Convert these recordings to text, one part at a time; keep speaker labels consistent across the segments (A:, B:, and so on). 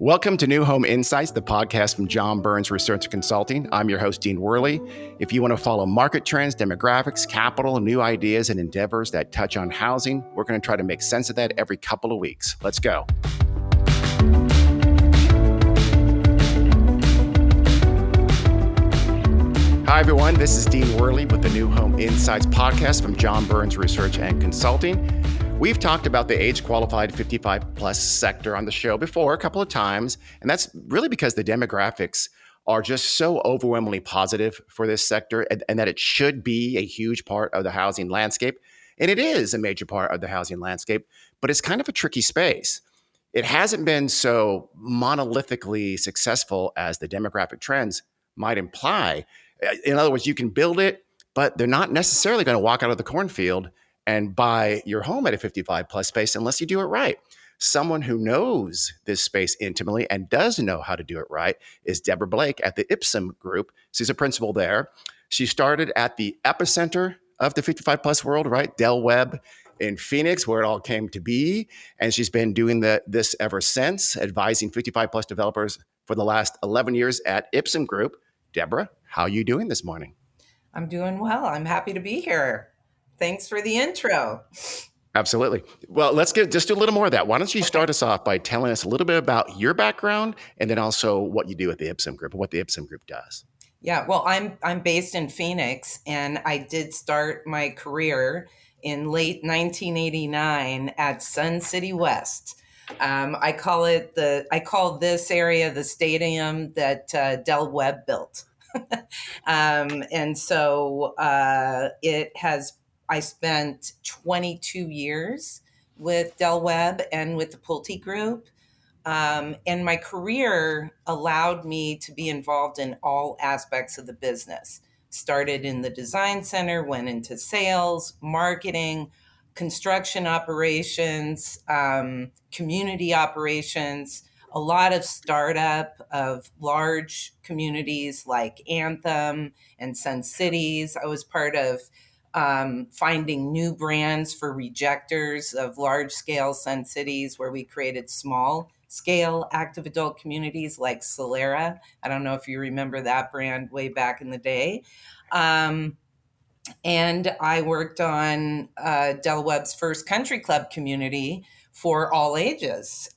A: Welcome to New Home Insights, the podcast from John Burns Research Consulting. I'm your host, Dean Worley. If you want to follow market trends, demographics, capital, new ideas, and endeavors that touch on housing, we're going to try to make sense of that every couple of weeks. Let's go. Hi, everyone. This is Dean Worley with the New Home Insights podcast from John Burns Research and Consulting. We've talked about the age-qualified 55-plus sector on the show before a couple of times, and that's really because the demographics are just so overwhelmingly positive for this sector and that it should be a huge part of the housing landscape. And it is a major part of the housing landscape, but it's kind of a tricky space. It hasn't been so monolithically successful as the demographic trends might imply. In other words, you can build it, but they're not necessarily going to walk out of the cornfield and buy your home at a 55 plus space unless you do it right. Someone who knows this space intimately and does know how to do it right is Deborah Blake at the Ipsum group. She's a principal there. She started at the epicenter of the 55 plus world, right? Del Webb in Phoenix, where it all came to be. And she's been doing this ever since, advising 55 plus developers for the last 11 years at Ipsum Group. Deborah, how are you doing this morning?
B: I'm doing well. I'm happy to be here. Thanks for the intro.
A: Absolutely. Well, let's just do a little more of that. Why don't you start us off by telling us a little bit about your background and then also what you do at the Ipsum Group and what the Ipsum Group does.
B: Yeah, well, I'm based in Phoenix, and I did start my career in late 1989 at Sun City West. I call this area the stadium that Del Webb built. And so I spent 22 years with Del Webb and with the Pulte Group. And my career allowed me to be involved in all aspects of the business. Started in the design center, went into sales, marketing, construction operations, community operations, a lot of startup of large communities like Anthem and Sun Cities. I was part of finding new brands for rejectors of large scale Sun Cities, where we created small scale active adult communities like Solera. I don't know if you remember that brand way back in the day. And I worked on Del Webb's first country club community for all ages.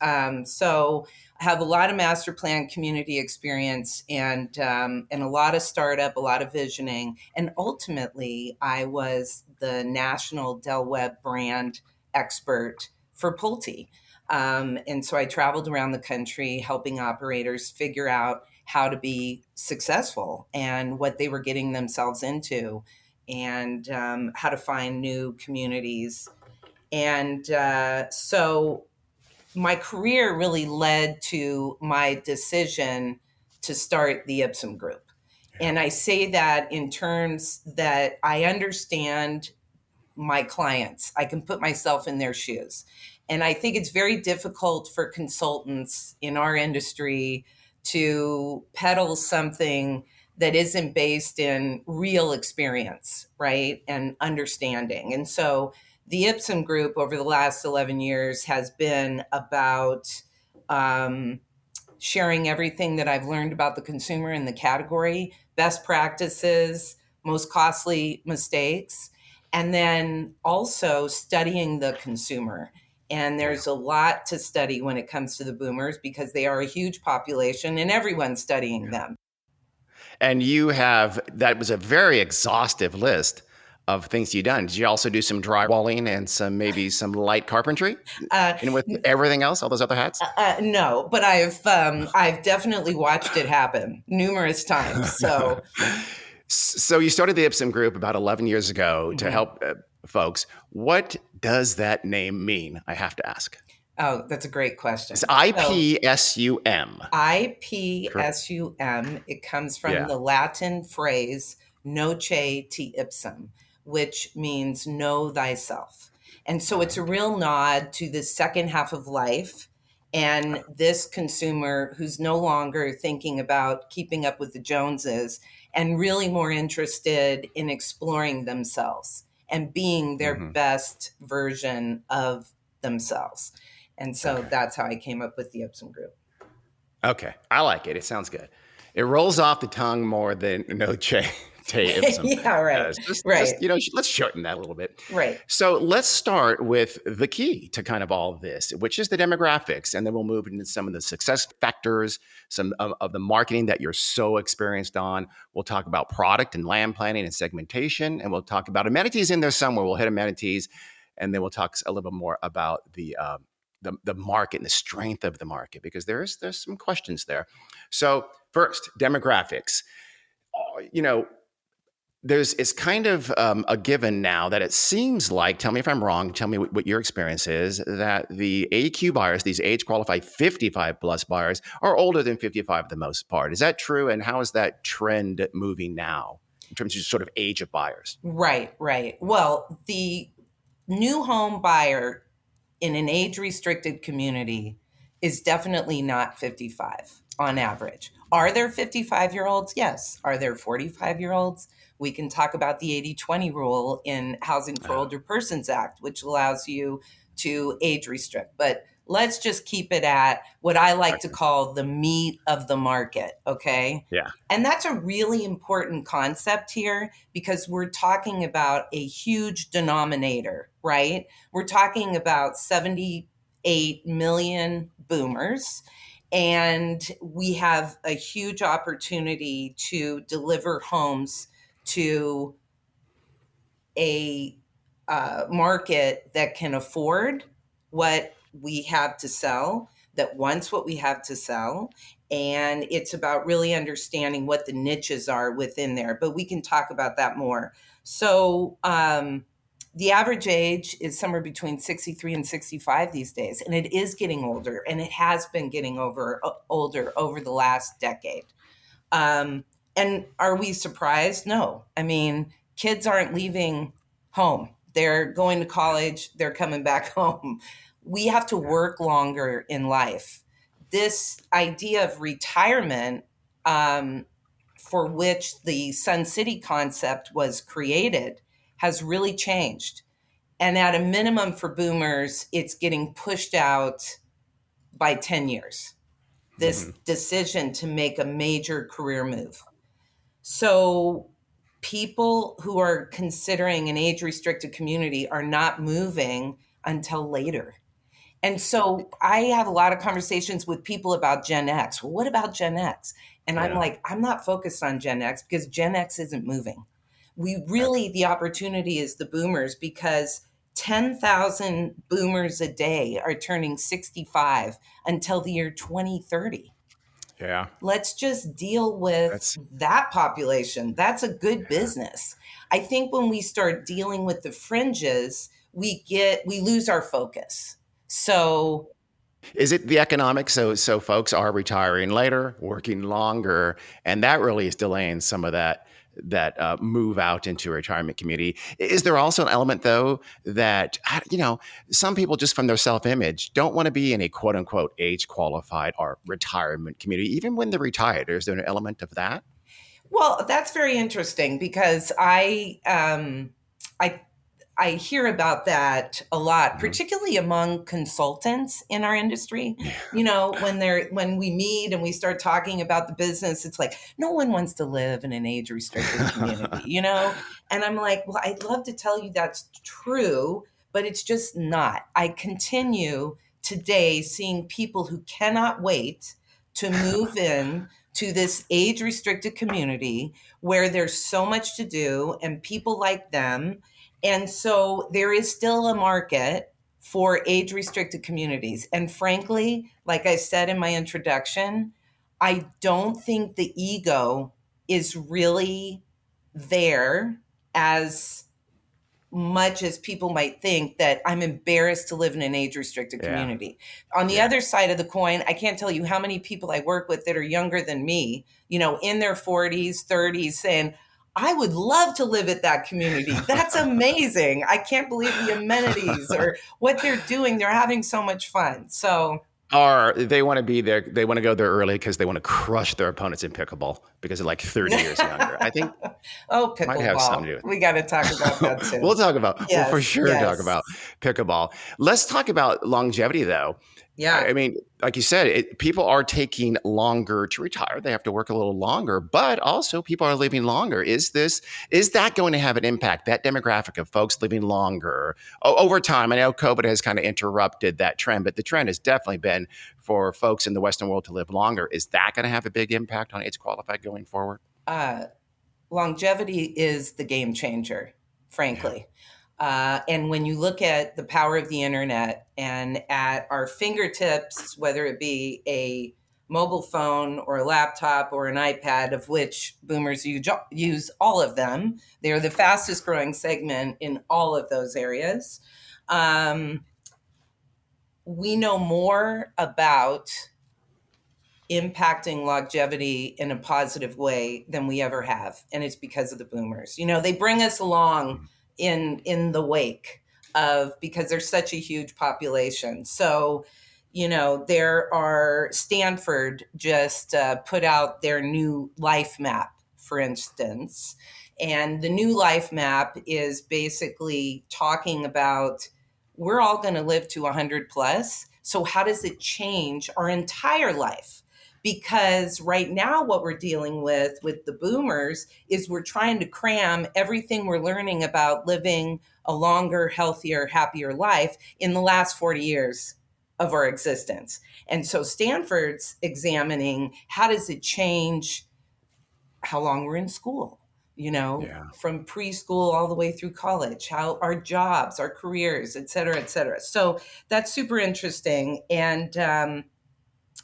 B: So I have a lot of master plan community experience and a lot of startup, a lot of visioning. And ultimately, I was the national Del Webb brand expert for Pulte. And so I traveled around the country helping operators figure out how to be successful and what they were getting themselves into and how to find new communities. And so my career really led to my decision to start the Ipsum Group. And I say that in terms that I understand my clients. I can put myself in their shoes. And I think it's very difficult for consultants in our industry to peddle something that isn't based in real experience, right? And understanding. And so the Ipsum Group over the last 11 years has been about sharing everything that I've learned about the consumer in the category, best practices, most costly mistakes, and then also studying the consumer. And there's a lot to study when it comes to the boomers because they are a huge population and everyone's studying them.
A: And that was a very exhaustive list of things you've done. Did you also do some drywalling and maybe some light carpentry? And with everything else, all those other hats?
B: No, but I've definitely watched it happen numerous times.
A: So you started the Ipsum Group about 11 years ago to help folks. What does that name mean? I have to ask.
B: Oh, that's a great question.
A: It's IPSUM.
B: IPSUM. It comes from the Latin phrase noce te ipsum, which means know thyself. And so it's a real nod to the second half of life and this consumer who's no longer thinking about keeping up with the Joneses and really more interested in exploring themselves and being their best version of themselves. And so that's how I came up with the Ipsum Group.
A: Okay, I like it. It sounds good. It rolls off the tongue more than Noche Te Ipsum
B: Yeah, right,
A: does. Just
B: right,
A: let's shorten that a little bit.
B: right.
A: So let's start with the key to kind of all of this, which is the demographics, and then we'll move into some of the success factors, some of the marketing that you're so experienced on. We'll talk about product and land planning and segmentation, and we'll talk about amenities in there somewhere. We'll hit amenities, and then we'll talk a little bit more about the market and the strength of the market, because there's some questions there. So first, demographics. You know, it's kind of a given now that it seems like, tell me if I'm wrong, tell me what your experience is, that the AQ buyers, these age qualified 55 plus buyers, are older than 55 for the most part. Is that true? And how is that trend moving now in terms of sort of age of buyers?
B: Right, right. Well, the new home buyer in an age restricted community is definitely not 55 on average. Are there 55-year-olds? Yes. Are there 45-year-olds? We can talk about the 80/20 rule in Housing for
A: Oh,
B: Older Persons Act, which allows you to age restrict. But let's just keep it at what I like to
A: okay.
B: call the meat of the market, okay?
A: Yeah. And
B: And that's a really important concept here because we're talking about a huge denominator, right? We're talking about 78 million boomers, and we have a huge opportunity to deliver homes to a market that can afford what we have to sell, that wants what we have to sell. And it's about really understanding what the niches are within there. But we can talk about that more. So, the average age is somewhere between 63 and 65 these days, and it is getting older, and it has been getting older over the last decade. Um, and are we surprised? No. I mean, kids aren't leaving home. They're going to college, they're coming back home. We have to work longer in life. This idea of retirement, for which the Sun City concept was created, has really changed. And at a minimum for boomers, it's getting pushed out by 10 years, this
A: Mhm.
B: decision to make a major career move. So people who are considering an age restricted community are not moving until later. And so I have a lot of conversations with people about Gen X. Well, what about Gen X? And I'm
A: Yeah.
B: like, I'm not focused on Gen X because Gen X isn't moving. We
A: Okay.
B: really, the opportunity is the boomers because 10,000 boomers a day are turning 65 until the year 2030.
A: Yeah.
B: Let's just deal with
A: That's
B: that population. That's a good
A: yeah.
B: business. I think when we start dealing with the fringes, we lose our focus. So,
A: Is it the economics? So folks are retiring later, working longer, and that really is delaying some of that move out into a retirement community. Is there also an element though that some people just from their self image don't want to be in a quote unquote age qualified or retirement community, even when they're retired? Is there an element of that?
B: well, that's very interesting because I I hear about that a lot,
A: Mhm.
B: particularly among consultants in our industry.
A: Yeah.
B: When we meet and we start talking about the business, it's like no one wants to live in an age restricted community. And I'm like, well, I'd love to tell you that's true, but it's just not. I continue today seeing people who cannot wait to move in to this age restricted community where there's so much to do and people like them, and so there is still a market for age restricted communities. And frankly, like I said in my introduction, I don't think the ego is really there as much as people might think that I'm embarrassed to live in an age restricted
A: Yeah.
B: community. On the
A: Yeah.
B: other side of the coin, I can't tell you how many people I work with that are younger than me, in their 40s, 30s, saying, I would love to live at that community. That's amazing. I can't believe the amenities or what they're doing. They're having so much fun. So,
A: Or they want to be there. They want to go there early because they want to crush their opponents in pickleball because they're like 30 years younger. I think
B: oh,
A: might have something
B: pickleball.
A: to do
B: We got to talk about that
A: with it.
B: too.
A: We'll for
B: Yes,
A: sure talk
B: yes.
A: about pickleball. Let's talk about longevity though.
B: Yeah.
A: I mean, like you said, people are taking longer to retire. They have to work a little longer, but also people are living longer. Is that going to have an impact? That demographic of folks living longer over time? I know COVID has kind of interrupted that trend, but the trend has definitely been for folks in the Western world to live longer. Is that going to have a big impact on age qualified going forward?
B: Uh, Longevity is the game changer,
A: Yeah,
B: frankly. And when you look at the power of the internet and at our fingertips, whether it be a mobile phone or a laptop or an iPad, of which boomers use all of them, they're the fastest growing segment in all of those areas. Um, we know more about impacting longevity in a positive way than we ever have, and it's because of the boomers. They bring us along in the wake of, because there's such a huge population. So there are, Stanford just put out their new life map, for instance, and the new life map is basically talking about, we're all going to live to 100 plus, so how does it change our entire life? Because right now what we're dealing with the boomers is we're trying to cram everything we're learning about living a longer, healthier, happier life in the last 40 years of our existence. And so Stanford's examining, how does it change how long we're in school,
A: yeah.
B: from preschool all the way through college, how our jobs, our careers, et cetera, et cetera. So that's super interesting. And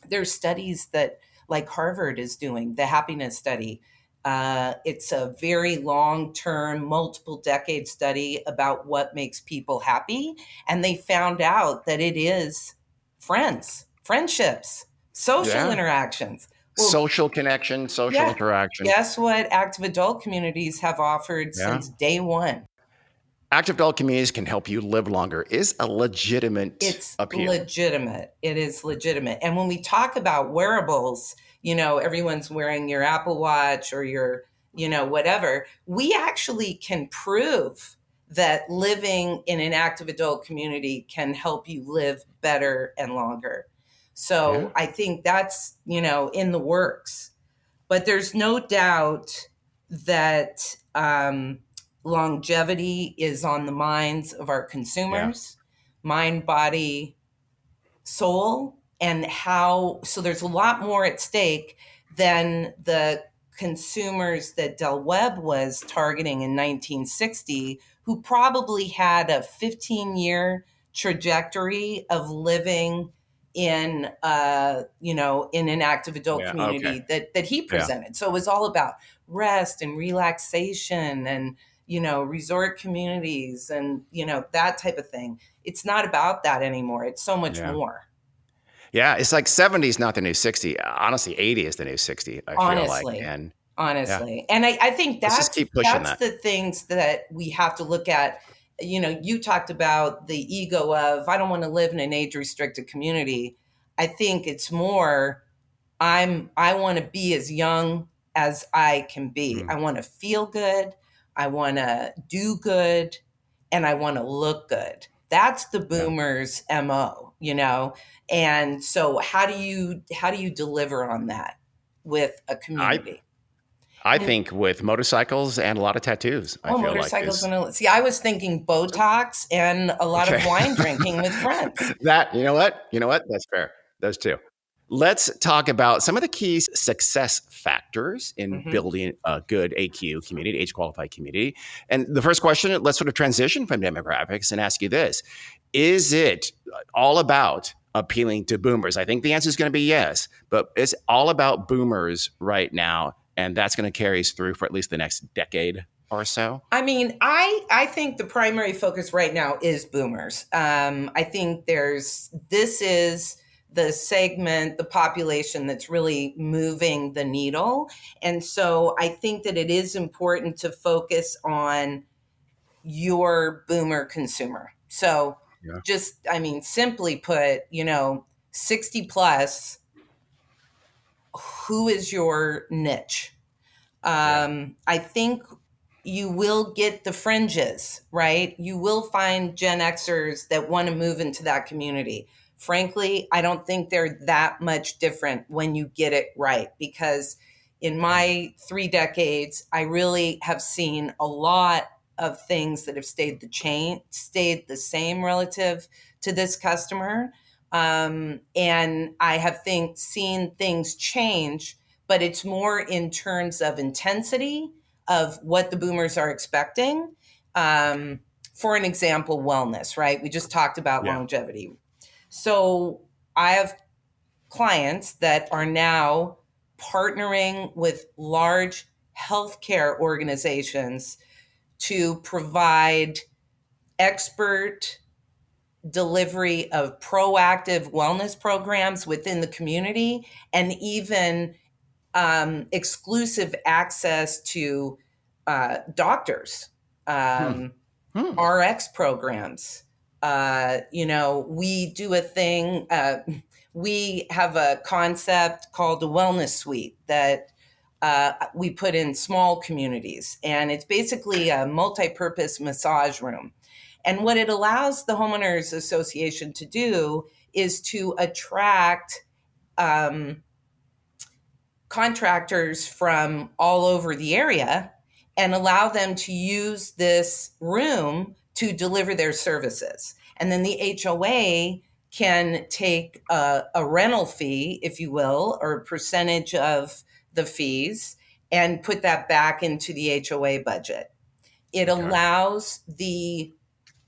B: there's studies that, like Harvard is doing, the happiness study. It's a very long term, multiple decade study about what makes people happy. And they found out that it is friendships, social
A: Yeah.
B: interactions. Well,
A: Social connection, social
B: yeah.
A: interaction.
B: Guess what active adult communities have offered
A: Yeah.
B: since day one?
A: Active adult communities can help you live longer is a legitimate
B: It's
A: appeal.
B: legitimate. It is legitimate. And when we talk about wearables, everyone's wearing your Apple Watch or your, whatever. We actually can prove that living in an active adult community can help you live better and longer.
A: Yeah.
B: So I think that's, in the works. But there's no doubt that longevity is on the minds of our
A: Yeah.
B: consumers, mind, body, soul, and how. So there's a lot more at stake than the consumers that Del Webb was targeting in 1960, who probably had a 15-year trajectory of living in an active adult
A: Yeah. Okay.
B: community that he
A: Yeah.
B: presented. So it was all about rest and relaxation and resort communities and that type of thing. It's not about that anymore. It's so much
A: Yeah.
B: more.
A: Yeah. It's like 70 is not the new 60. Honestly, 80 is the new 60, I feel like.
B: Honestly.
A: And yeah,
B: Honestly. And I think
A: let's just
B: that's
A: keep pushing
B: that's
A: that.
B: the things that we have to look at. You talked about the ego of, I don't want to live in an age restricted community. I think it's more, I want to be as young as I can be.
A: Mm,
B: I want to feel good, I want to do good, and I want to look good. That's the
A: yeah.
B: boomers MO. And so how do you deliver on that with a
A: I
B: community?
A: I
B: And
A: think with motorcycles and a lot of tattoos, I
B: oh,
A: feel like
B: motorcycles
A: is
B: and see, I was thinking Botox and a lot of
A: okay.
B: wine drinking with friends.
A: That, you know what? You know what? That's fair. Those two. Let's talk about some of the key success factors in
B: Hmm.
A: building a good AQ community, age qualified community. And the first question, let's sort of transition from demographics and ask you this. Is it all about appealing to boomers? I think the answer is going to be yes, but it's all about boomers right now. And that's going to carry us through for at least the next decade or so.
B: I mean, I think the primary focus right now is boomers. I think this is the segment, the population that's really moving the needle. And so I think that it is important to focus on your boomer consumer. So
A: Yeah.
B: just, I mean, simply put, 60 plus, who is your niche?
A: Yeah.
B: I think you will get the fringes, right? You will find Gen Xers that want to move into that community. frankly, I don't think they're that much different when you get it right, because in my 3 decades, I really have seen a lot of things that have stayed the same relative to this customer. And I have seen things change, but it's more in terms of intensity of what the boomers are expecting. For an example, wellness, right? We just talked about
A: Yeah.
B: longevity. So I have clients that are now partnering with large healthcare organizations to provide expert delivery of proactive wellness programs within the community, and even exclusive access to doctors,
A: Hmm. Hmm.
B: RX programs. We do a thing. We have a concept called a wellness suite that we put in small communities, and it's basically a multi-purpose massage room. And what it allows the homeowners association to do is to attract um, contractors from all over the area and allow them to use this room to deliver their services. And then the HOA can take a rental fee, if you will, or a percentage of the fees, and put that back into the HOA budget. It
A: Okay.
B: allows the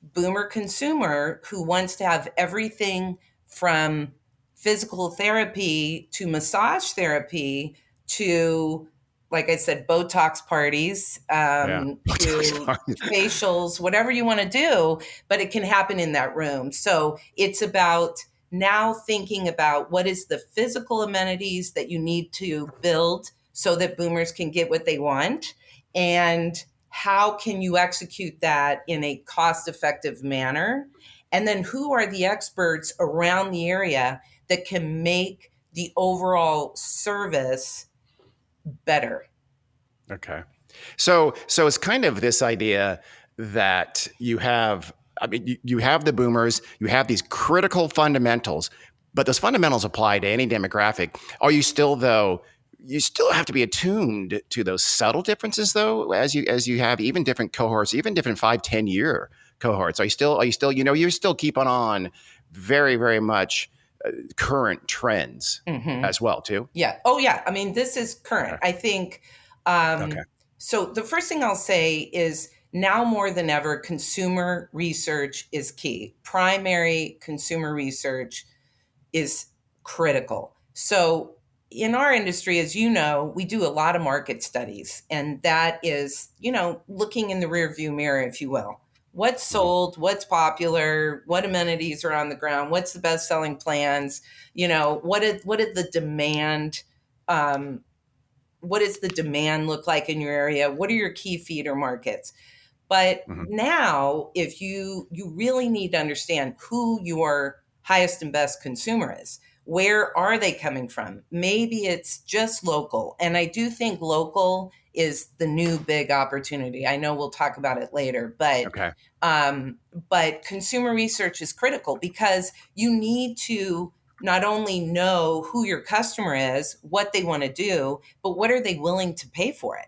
B: boomer consumer who wants to have everything from physical therapy to massage therapy to, like I said, Botox parties,
A: Yeah.
B: to facials, whatever you want to do, but it can happen in that room. So it's about now thinking about what is the physical amenities that you need to build so that boomers can get what they want, and how can you execute that in a cost effective manner? And then who are the experts around the area that can make the overall service better?
A: Okay. So it's kind of this idea that you have, I mean, you have the boomers, you have these critical fundamentals, but those fundamentals apply to any demographic. Are you still, though, you still have to be attuned to those subtle differences, though, as you have even different cohorts, even different 5, 10 year cohorts. Are you still, you still keep on very, very much current trends
B: Mm-hmm.
A: as well, too?
B: Yeah. Oh, yeah. I mean, this is current.
A: Okay.
B: I think.
A: Okay.
B: So the first thing I'll say is now more than ever, consumer research is key. Primary consumer research is critical. So in our industry, as you know, we do a lot of market studies, and that is, looking in the rear view mirror, if you will. What's
A: Mhm.
B: sold, what's popular, what amenities are on the ground, what's the best selling plans, what did the demand um, what does the demand look like in your area? What are your key feeder markets? But
A: Mhm.
B: now, if you really need to understand who your highest and best consumer is, where are they coming from? Maybe it's just local, and I do think local is the new big opportunity. I know we'll talk about it later,
A: Okay.
B: um, but consumer research is critical because you need to not only know who your customer is, what they want to do, but what are they willing to pay for it.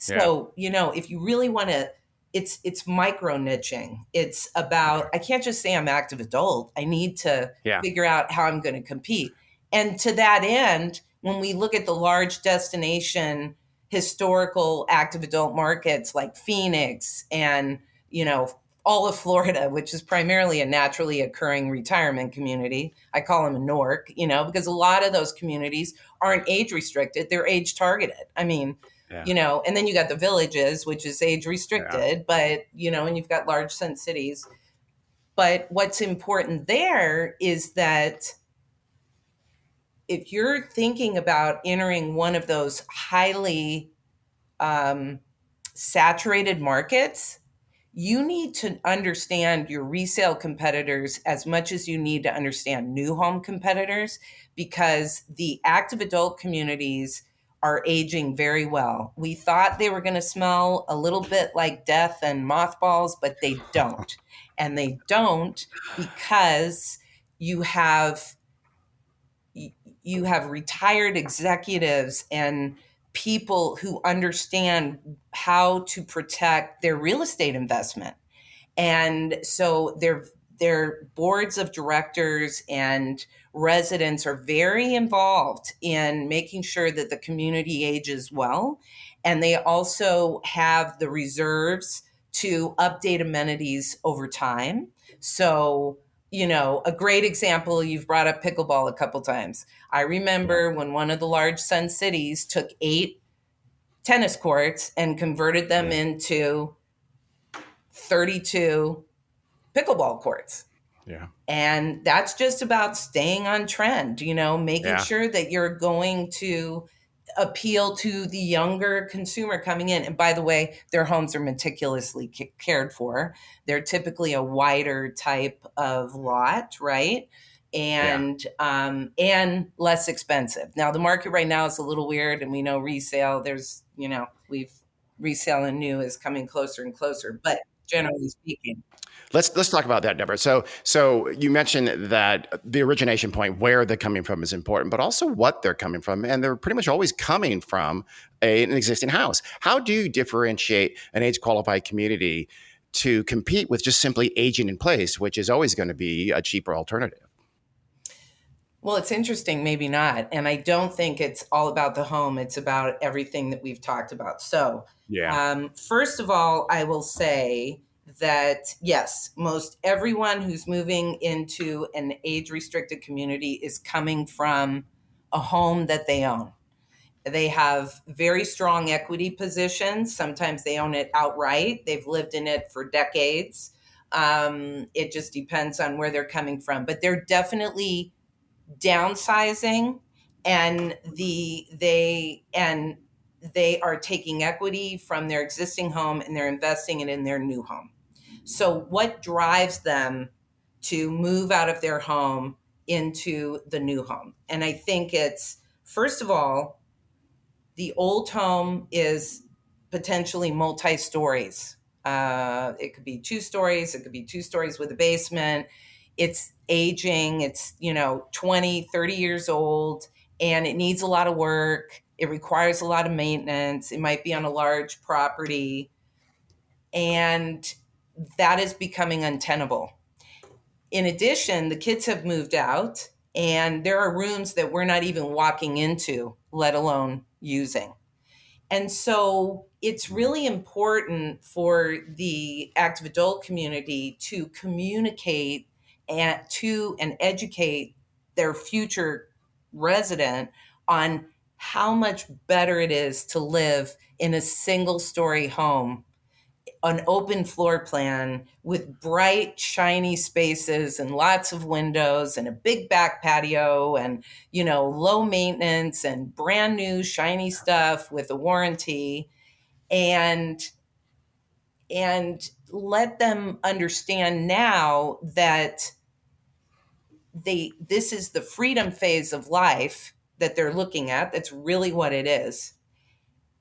A: Yeah.
B: So, if you really want to, it's micro niching. It's
A: Okay.
B: about, I can't just say I'm active adult. I need to
A: Yeah.
B: figure out how I'm going to compete. And to that end, when we look at the large destination historical active adult markets like Phoenix and, all of Florida, which is primarily a naturally occurring retirement community. I call them a NORC, because a lot of those communities aren't age restricted, they're age targeted. I mean,
A: Yeah.
B: and then you got the villages, which is age
A: Yeah.
B: restricted, but, and you've got large sun cities. But what's important there is that if you're thinking about entering one of those highly um, saturated markets, you need to understand your resale competitors as much as you need to understand new home competitors, because the active adult communities are aging very well. We thought they were going to smell a little bit like death and mothballs, but they don't. And they don't because you have you have retired executives and people who understand how to protect their real estate investment. And so their boards of directors and residents are very involved in making sure that the community ages well. And they also have the reserves to update amenities over time. So, a great example, you've brought up pickleball a couple times. I remember when one of the large Sun cities took 8 tennis courts and converted them into 32 pickleball courts.
A: Yeah.
B: And that's just about staying on trend, making sure that you're going to appeal to the younger consumer coming in. And by the way, their homes are meticulously cared for. They're typically a wider type of lot, right? And less expensive. Now the market right now is a little weird, and we know resale, resale and new is coming closer and closer, but generally speaking.
A: Let's talk about that, Deborah. So you mentioned that the origination point, where they're coming from, is important, but also what they're coming from, and they're pretty much always coming from an existing house. How do you differentiate an age-qualified community to compete with just simply aging in place, which is always going to be a cheaper alternative?
B: Well, it's interesting, maybe not. And I don't think it's all about the home. It's about everything that we've talked about. So, first of all, I will say that yes, most everyone who's moving into an age restricted community is coming from a home that they own. They have very strong equity positions. Sometimes they own it outright. They've lived in it for decades. It just depends on where they're coming from. But they're definitely downsizing, and they are taking equity from their existing home and they're investing it in their new home. So what drives them to move out of their home into the new home? And I think it's, first of all, the old home is potentially multi-stories. It could be 2 stories, it could be 2 stories with a basement. It's aging, it's 20, 30 years old, and it needs a lot of work. It requires a lot of maintenance. It might be on a large property, and that is becoming untenable. In addition, the kids have moved out, and there are rooms that we're not even walking into, let alone using. And so it's really important for the active adult community to communicate and educate their future resident on how much better it is to live in a single story home, an open floor plan with bright, shiny spaces and lots of windows and a big back patio and, low maintenance and brand new, shiny stuff with a warranty, and let them understand now that this is the freedom phase of life that they're looking at. That's really what it is.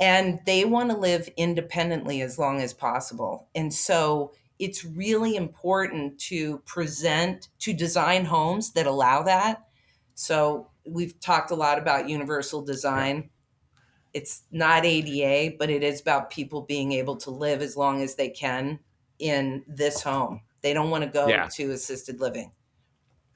B: And they want to live independently as long as possible. And so it's really important to design homes that allow that. So we've talked a lot about universal design. Yeah. It's not ADA, but it is about people being able to live as long as they can in this home. They don't want to go to assisted living.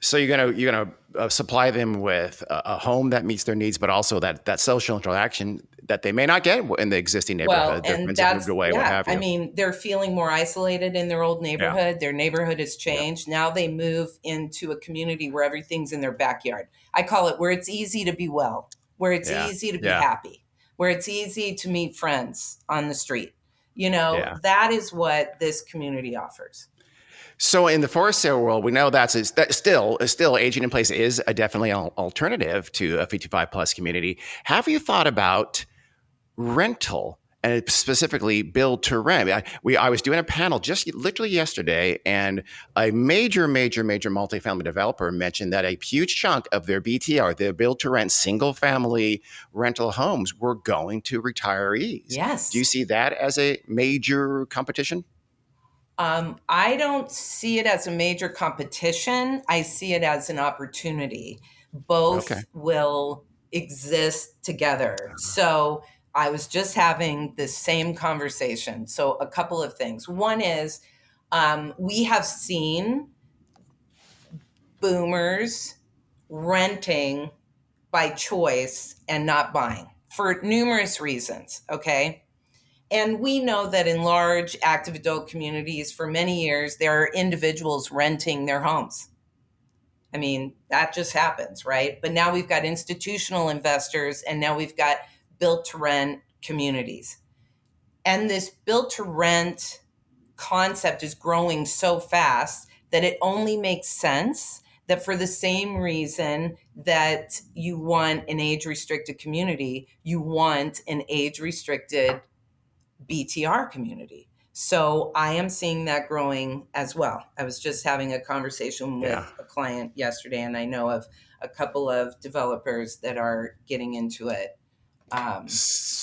A: So you're gonna supply them with a home that meets their needs, but also that social interaction that they may not get in the existing neighborhood.
B: Well, and that's moved away, what have you. I mean, they're feeling more isolated in their old neighborhood. Yeah. Their neighborhood has changed. Yeah. Now they move into a community where everything's in their backyard. I call it where it's easy to be well, where it's easy to be happy, where it's easy to meet friends on the street. That is what this community offers.
A: So in the forest sale world, we know that still aging in place is definitely an alternative to a 55 plus community. Have you thought about rental and specifically build to rent? I was doing a panel just literally yesterday, and a major multifamily developer mentioned that a huge chunk of their BTR, their build to rent single family rental homes, were going to retirees.
B: Yes.
A: Do you see that as a major competition?
B: I don't see it as a major competition. I see it as an opportunity.
A: Okay.
B: Both will exist together. So I was just having the same conversation. So a couple of things. One is we have seen boomers renting by choice and not buying for numerous reasons. Okay. And we know that in large active adult communities for many years, there are individuals renting their homes. I mean, that just happens, right? But now we've got institutional investors and now we've got built to rent communities. And this built to rent concept is growing so fast that it only makes sense that for the same reason that you want an age restricted community, you want an age restricted BTR community. So I am seeing that growing as well. I was just having a conversation
A: Yeah.
B: with a client yesterday, and I know of a couple of developers that are getting into it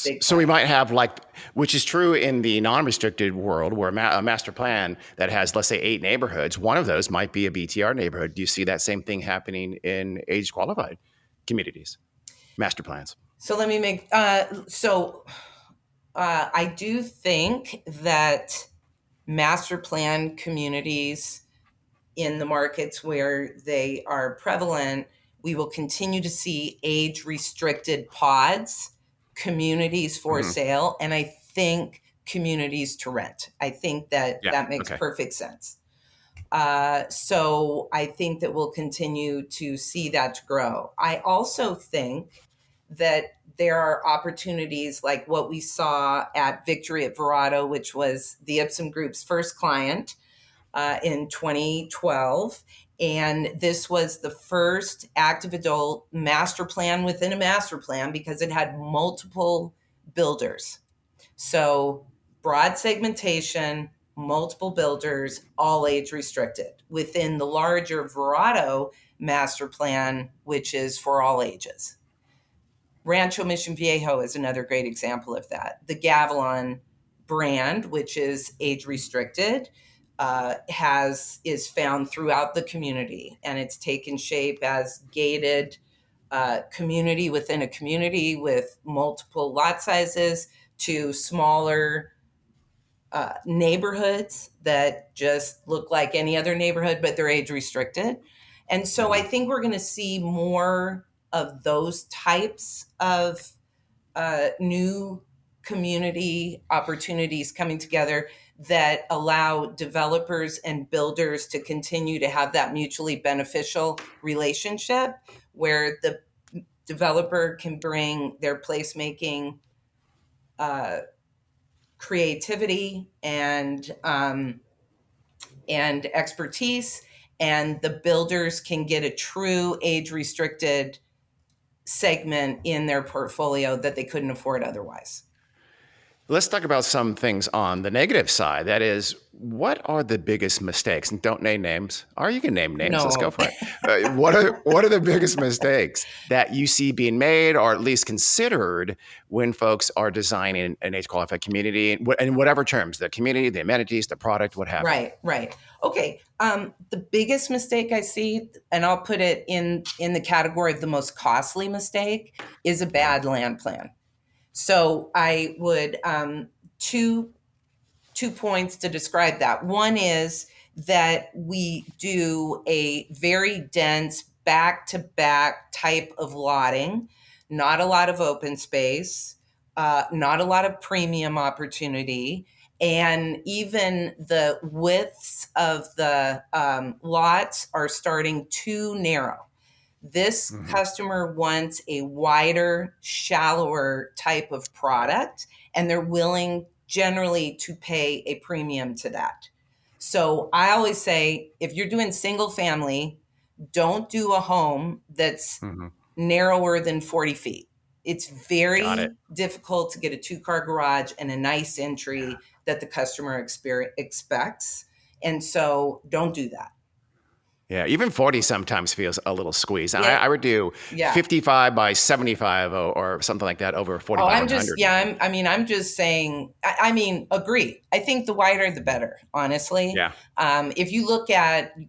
B: big
A: So we
B: time.
A: might have like, which is true in the non-restricted world, where a master plan that has, let's say, 8 neighborhoods, one of those might be a BTR neighborhood. Do you see that same thing happening in age-qualified communities, master plans?
B: So let me make I do think that master plan communities in the markets where they are prevalent, we will continue to see age restricted pods, communities for
A: Hmm.
B: sale, and I think communities to rent. I think that
A: Yeah.
B: that makes
A: Okay.
B: perfect sense. So I think that we'll continue to see that grow. I also think that there are opportunities like what we saw at Victory at Verado, which was the Ipsum Group's first client in 2012. And this was the first active adult master plan within a master plan because it had multiple builders. So broad segmentation, multiple builders, all age restricted within the larger Verado master plan, which is for all ages. Rancho Mission Viejo is another great example of that. The Gavilon brand, which is age restricted, is found throughout the community, and it's taken shape as gated community within a community with multiple lot sizes to smaller neighborhoods that just look like any other neighborhood, but they're age restricted. And so I
A: Hmm.
B: think we're going to see more of those types of new community opportunities coming together that allow developers and builders to continue to have that mutually beneficial relationship where the developer can bring their placemaking uh, creativity and expertise, and the builders can get a true age restricted segment in their portfolio that they couldn't afford otherwise.
A: Let's talk about some things on the negative side. That is, what are the biggest mistakes? And don't name names. Or you can name names. Let's go
B: No.
A: for it. What are the biggest mistakes that you see being made, or at least considered, when folks are designing an age qualified community, in whatever terms, the community, the amenities, the product, what have you?
B: Right. Okay. The biggest mistake I see, and I'll put it in the category of the most costly mistake, is a
A: Yeah.
B: bad land plan. So I would two points to describe that. One is that we do a very dense back to back type of lotting, not a lot of open space, not a lot of premium opportunity. And even the widths of the lots are starting too narrow. This
A: Mhm.
B: customer wants a wider, shallower type of product, and they're willing generally to pay a premium to that. So I always say if you're doing single family, don't do a home that's
A: Mhm.
B: narrower than 40 feet. It's
A: Got it.
B: very difficult to get a 2-car garage and a nice
A: Yeah.
B: entry that the customer expects. And so don't do that.
A: Yeah, even 40 sometimes feels a little squeezed.
B: Yeah.
A: I would do
B: Yeah.
A: 55 by 75 or something like that over
B: Oh, I'm just,
A: 4,500
B: yeah,
A: even.
B: I'm just saying, I mean, agree. I think the wider the better, honestly.
A: Yeah,
B: If you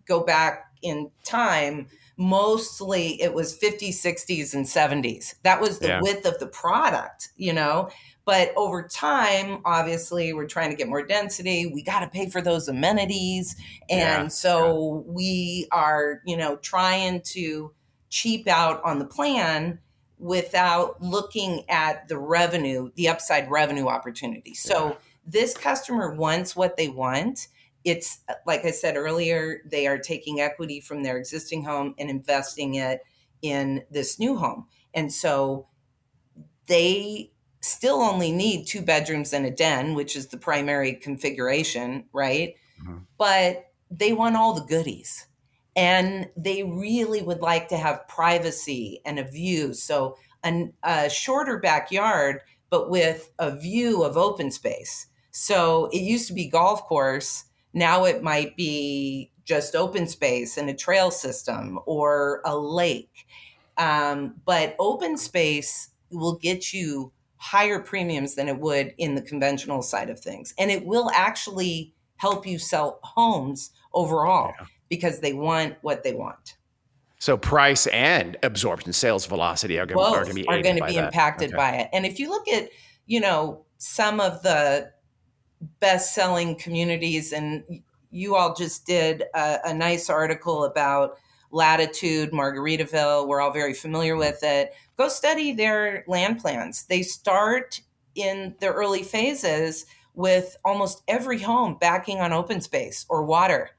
B: go back in time, mostly it was 50s, 60s, and 70s. That was the
A: yeah,
B: width of the product, you know? But over time, obviously, we're trying to get more density. We got to pay for those amenities.
A: yeah,
B: And
A: yeah,
B: so we are, trying to cheap out on the plan without looking at the revenue, the upside revenue opportunity.
A: yeah,
B: So this customer wants what they want. It's like I said earlier, they are taking equity from their existing home and investing it in this new home. And so they still only need 2 bedrooms and a den, which is the primary configuration, right?
A: mhm,
B: But they want all the goodies. And they really would like to have privacy and a view. So a shorter backyard, but with a view of open space. So it used to be golf course. Now it might be just open space and a trail system or a lake. But open space will get you higher premiums than it would in the conventional side of things. And it will actually help you sell homes overall
A: yeah.
B: because they want what they want.
A: So price and absorption, sales velocity are going to
B: Both
A: be
B: are going
A: aided
B: to
A: by
B: be
A: that.
B: impacted
A: Okay.
B: by it. And if you look at, some of the best-selling communities, and you all just did a nice article about Latitude, Margaritaville. We're all very familiar
A: Mhm.
B: with it. Go study their land plans. They start in the early phases with almost every home backing on open space or water.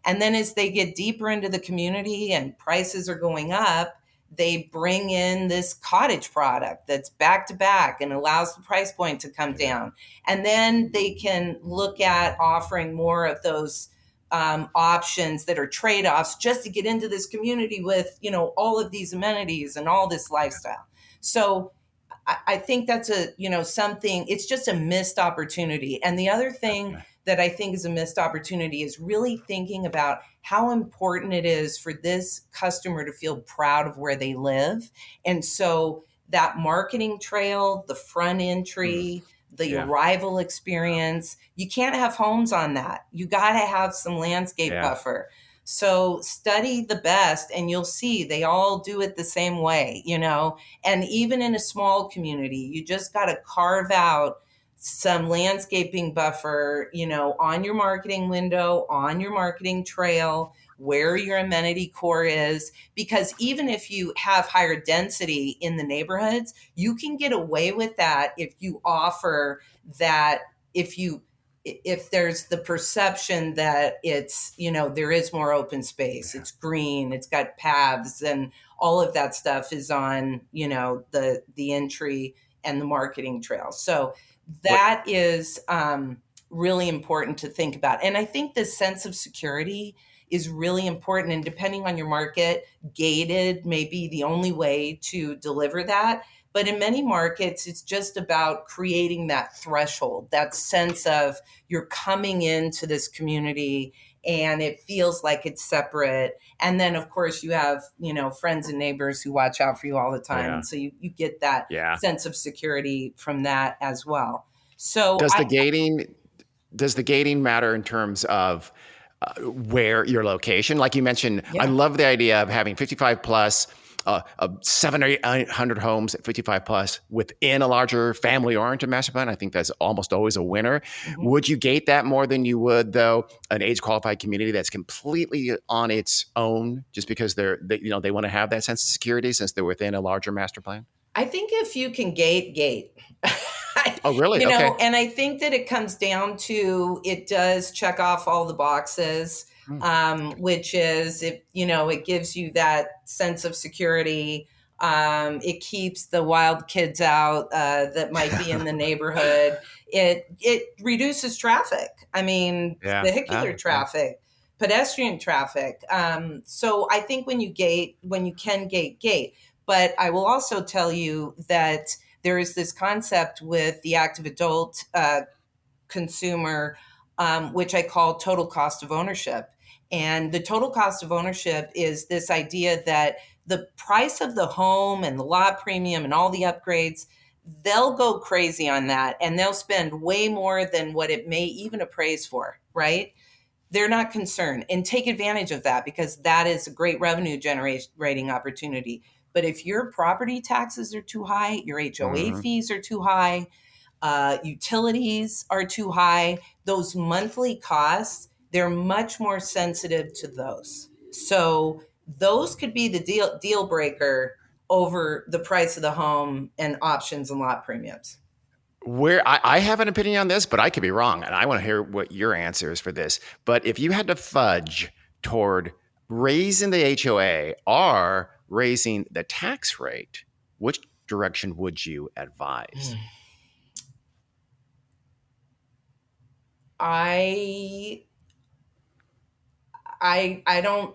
B: And then as they get deeper into the community and prices are going up, they bring in this cottage product that's back to back and allows the price point to come
A: Yeah,
B: down. And then they can look at offering more of those options that are trade-offs just to get into this community with, all of these amenities and all this lifestyle. So I think that's something, it's just a missed opportunity. And the other thing
A: okay.
B: that I think is a missed opportunity is really thinking about how important it is for this customer to feel proud of where they live. And so that marketing trail, the front
A: Mm,
B: entry, the
A: yeah,
B: arrival experience, you can't have homes on that. You got to have some landscape
A: yeah,
B: buffer. So study the best and you'll see they all do it the same way. And even in a small community, you just got to carve out some landscaping buffer, on your marketing window, on your marketing trail, where your amenity core is. Because even if you have higher density in the neighborhoods, you can get away with that if you offer that, if you if there's the perception that it's, there is more open space,
A: yeah.
B: it's green, it's got paths, and all of that stuff is on, the entry and the marketing trail. So
A: What?
B: that is really important to think about. And I think this sense of security is really important. And depending on your market, gated may be the only way to deliver that. But in many markets, it's just about creating that threshold, that sense of you're coming into this community and it feels like it's separate. And then, of course, you have, friends and neighbors who watch out for you all the time.
A: Yeah,
B: And so you get that
A: yeah.
B: sense of security from that as well. So
A: Does the gating does the gating matter in terms of where your location? Like you mentioned, I
B: yeah.
A: love the idea of having 55 plus, 700 or 800 homes at 55 plus within a larger family oriented master plan. I think that's almost always a winner.
B: Mhm.
A: Would you gate that more than you would, though, an age qualified community that's completely on its own just because they want to have that sense of security since they're within a larger master plan?
B: I think if you can gate.
A: Oh, really? Okay.
B: And I think that it comes down to it does check off all the boxes,
A: Hmm.
B: which is it gives you that sense of security. It keeps the wild kids out that might be in the neighborhood. It reduces traffic. I mean,
A: Yeah.
B: vehicular
A: Yeah.
B: traffic, pedestrian traffic. So I think when you can gate. But I will also tell you that there is this concept with the active adult consumer, which I call total cost of ownership. And the total cost of ownership is this idea that the price of the home and the lot premium and all the upgrades, they'll go crazy on that and they'll spend way more than what it may even appraise for, right? They're not concerned, and take advantage of that because that is a great revenue generating opportunity. But if your property taxes are too high, your HOA
A: Mm-hmm.
B: fees are too high, utilities are too high, those monthly costs, they're much more sensitive to those. So those could be the deal breaker over the price of the home and options and lot premiums.
A: Where I have an opinion on this, but I could be wrong, and I want to hear what your answer is for this. But if you had to fudge toward raising the HOA or raising the tax rate, which direction would you advise?
B: I I don't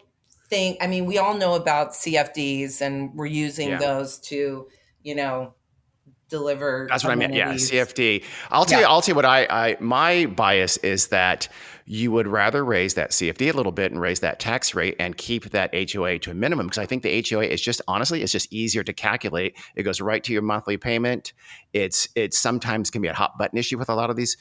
B: think, I mean, we all know about CFDs and we're using
A: Yeah.
B: those to, you know, deliver
A: That's what I meant. Yeah,
B: amenities.
A: CFD. I'll tell you.
B: Yeah.
A: I'll tell you what my bias is that you would rather raise that CFD a little bit and raise that tax rate and keep that HOA to a minimum because I think the HOA is just honestly it's just easier to calculate. It goes right to your monthly payment. It sometimes can be a hot button issue with a lot of these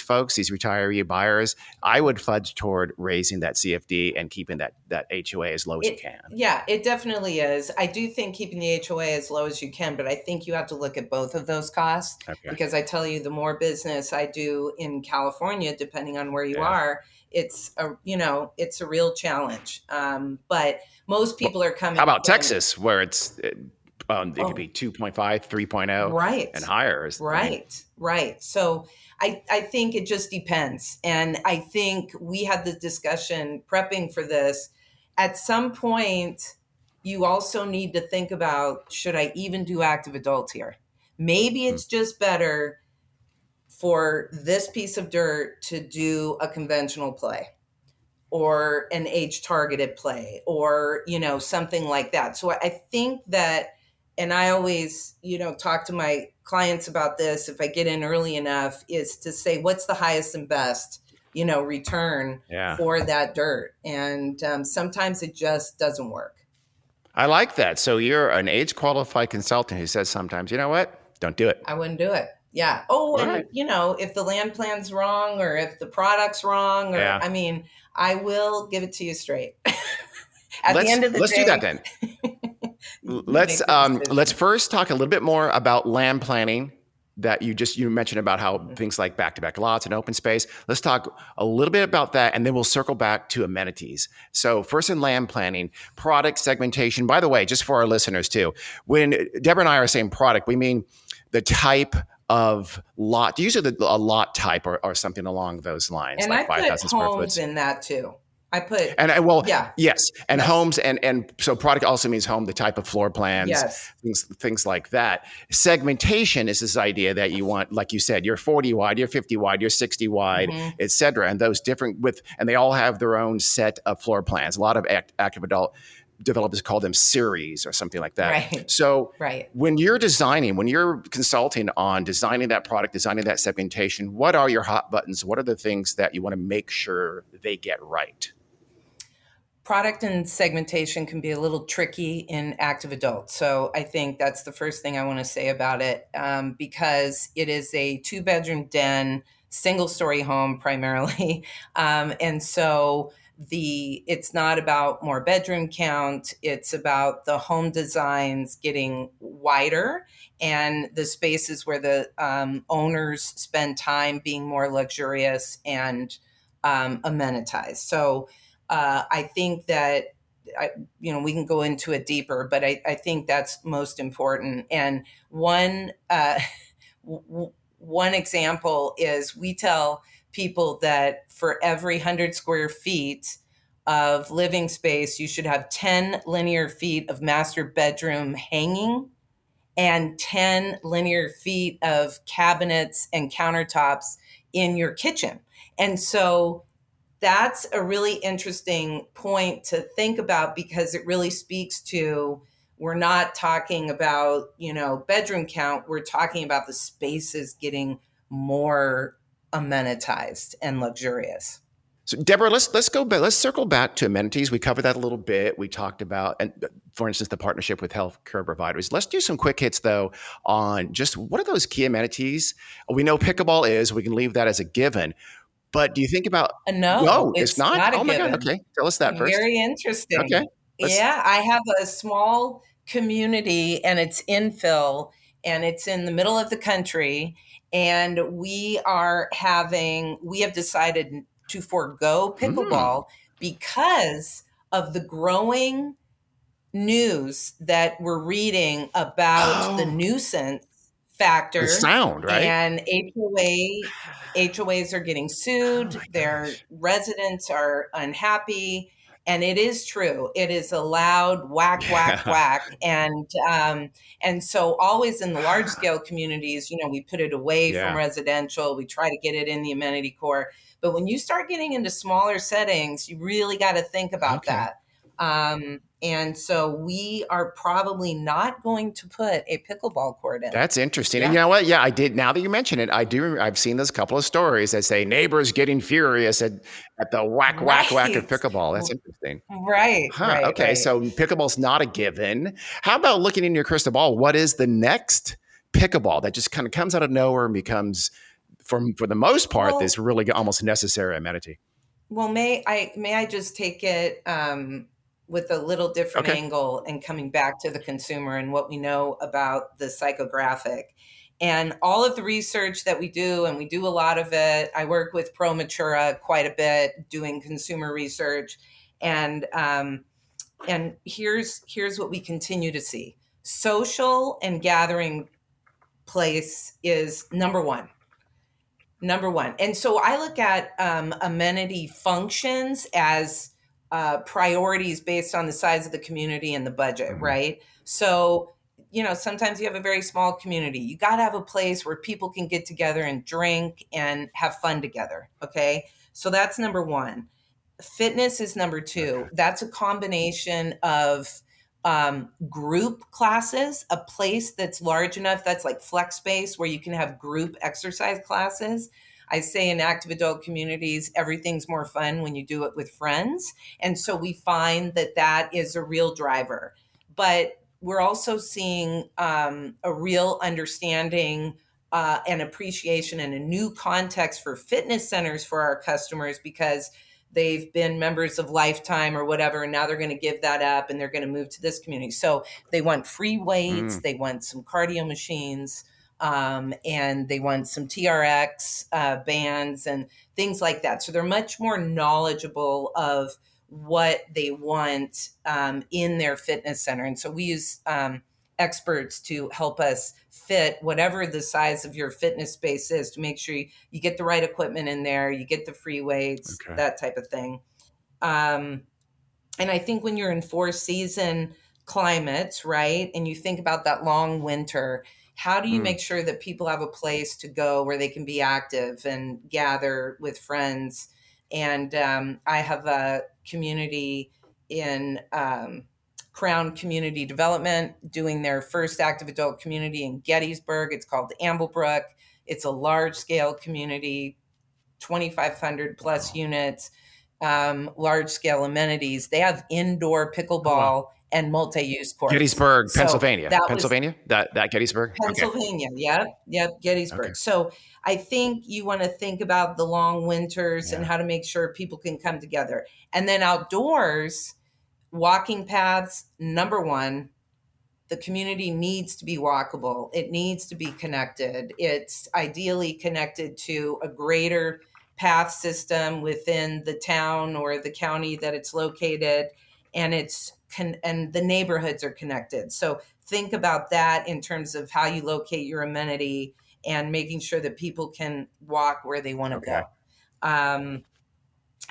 A: folks, these retiree buyers. I would fudge toward raising that CFD and keeping that HOA as low as you can.
B: Yeah, it definitely is. I do think keeping the HOA as low as you can, but I think you have to look at both of those costs
A: Okay.
B: because I tell you, the more business I do in California, depending on where you
A: Yeah.
B: are, it's a real challenge. But most
A: Well,
B: people are coming
A: how about
B: from,
A: Texas, where it could be 2.5, 3.0
B: right.
A: and higher, right?
B: Right. So I think it just depends. And I think we had the discussion prepping for this. At some point, you also need to think about, should I even do active adult here? Maybe
A: Hmm.
B: it's just better for this piece of dirt to do a conventional play or an age targeted play or something like that. So I think that, and I always talk to my clients about this if I get in early enough, is to say what's the highest and best return
A: Yeah.
B: for that dirt. And sometimes it just doesn't work.
A: I like that. So you're an age qualified consultant who says sometimes, you know what? Don't do it.
B: I wouldn't do it. Yeah. Oh,
A: All
B: and
A: right.
B: if the land plan's wrong or if the product's wrong, or
A: Yeah.
B: I mean, I will give it to you straight. At the
A: Let's
B: end of the
A: let's do that
B: day,
A: then.
B: you
A: Let's
B: make the
A: let's
B: decision.
A: first talk a little bit more about land planning that you mentioned about how things like back-to-back lots and open space. Let's talk a little bit about that and then we'll circle back to amenities. So first in land planning, product segmentation. By the way, just for our listeners too, when Deborah and I are saying product, we mean the type of lot, usually a lot type or something along those lines,
B: And
A: like
B: I put
A: 5,000 square
B: homes
A: foot.
B: in that too. I put,
A: Well,
B: yeah,
A: yes, and
B: yes,
A: homes and so product also means home, the type of floor plans,
B: yes.
A: things like that. Segmentation is this idea that you want, like you said, you're 40 wide, you're 50 wide, you're 60 wide,
B: Hmm.
A: et cetera. And those different and they all have their own set of floor plans. A lot of active adult developers call them series or something like that.
B: Right,
A: So
B: right.
A: when you're consulting on designing that product, designing that segmentation, what are your hot buttons? What are the things that you want to make sure they get right?
B: Product and segmentation can be a little tricky in active adult. So I think that's the first thing I want to say about it, because it is a 2-bedroom den, single story home primarily. And so it's not about more bedroom count. It's about the home designs getting wider and the spaces where the owners spend time being more luxurious and amenitized. So I think that we can go into it deeper, but I think that's most important. And one example is we tell people that for every 100 square feet of living space, you should have 10 linear feet of master bedroom hanging and 10 linear feet of cabinets and countertops in your kitchen. And so that's a really interesting point to think about because it really speaks to, we're not talking about, bedroom count. We're talking about the spaces getting more amenitized and luxurious.
A: So Deborah, let's go back. Let's circle back to amenities. We covered that a little bit. We talked about, and for instance, the partnership with healthcare providers. Let's do some quick hits though on just what are those key amenities? We know pickleball is. We can leave that as a given. But do you think about?
B: No,
A: No, it's
B: it's
A: not.
B: not a
A: Oh my God.
B: given.
A: Okay, tell us that first.
B: Very
A: Okay,
B: interesting.
A: let's.
B: Yeah, I have a small community and it's infill and it's in the middle of the country. And we have decided to forego
A: Mm.
B: pickleball because of the growing news that we're reading about the
A: Oh,
B: nuisance
A: the
B: factor,
A: sound, right?
B: and HOAs are getting
A: Oh
B: sued,
A: my
B: their
A: gosh.
B: residents are unhappy, and it is true. It is a loud whack, whack,
A: Yeah.
B: whack, and so always in the large scale communities, we put it away from
A: Yeah.
B: residential. We try to get it in the amenity core, but when you start getting into smaller settings, you really got to think about
A: Okay.
B: that. And so we are probably not going to put a pickleball court in.
A: That's interesting. And
B: Yeah.
A: you know what? Yeah, I did. Now that you mention it, I do. I've seen this couple of stories that say neighbors getting furious at the whack, whack, whack of
B: Right.
A: pickleball. That's interesting.
B: Right,
A: Huh.
B: right,
A: Okay.
B: right.
A: So pickleball's not a given. How about looking in your crystal ball? What is the next pickleball that just kind of comes out of nowhere and becomes, for the most part, this
B: Well,
A: really almost necessary amenity?
B: well, may I just take it with a little different
A: Okay.
B: angle and coming back to the consumer and what we know about the psychographic and all of the research that we do, and we do a lot of it. I work with ProMatura quite a bit, doing consumer research, and here's what we continue to see: social and gathering place is number one. And so I look at amenity functions as priorities based on the size of the community and the budget,
A: Mhm.
B: right? So, sometimes you have a very small community. You got to have a place where people can get together and drink and have fun together. Okay. So that's number one. Fitness is number
A: Okay.
B: two. That's a combination of group classes, a place that's large enough, that's like flex space where you can have group exercise classes. I say in active adult communities, everything's more fun when you do it with friends. And so we find that that is a real driver. But we're also seeing a real understanding and appreciation and a new context for fitness centers for our customers because they've been members of Lifetime or whatever, and now they're going to give that up and they're going to move to this community. So they want free weights,
A: Mm.
B: they want some cardio machines, and they want some TRX bands and things like that. So they're much more knowledgeable of what they want in their fitness center. And so we use experts to help us fit whatever the size of your fitness space is to make sure you get the right equipment in there, you get the free weights,
A: Okay.
B: that type of thing. Um, and I think when you're in four season climates, right, and you think about that long winter, how do you
A: Mm.
B: make sure that people have a place to go where they can be active and gather with friends? And I have a community in Crown Community Development doing their first active adult community in Gettysburg. It's called Amblebrook. It's a large scale community, 2,500 plus
A: Wow.
B: units, large scale amenities. They have indoor
A: Oh wow.
B: pickleball and multi-use courts.
A: Gettysburg,
B: So
A: Pennsylvania.
B: that was
A: Pennsylvania. That Gettysburg. Okay.
B: Pennsylvania. Yep. Yep.
A: Okay.
B: Gettysburg. So I think you want to think about the long winters and
A: Yeah.
B: how to make sure people can come together. And then outdoors, walking paths, number one, the community needs to be walkable. It needs to be connected. It's ideally connected to a greater path system within the town or the county that it's located, and and the neighborhoods are connected. So think about that in terms of how you locate your amenity and making sure that people can walk where they want to
A: Okay.
B: go. Um,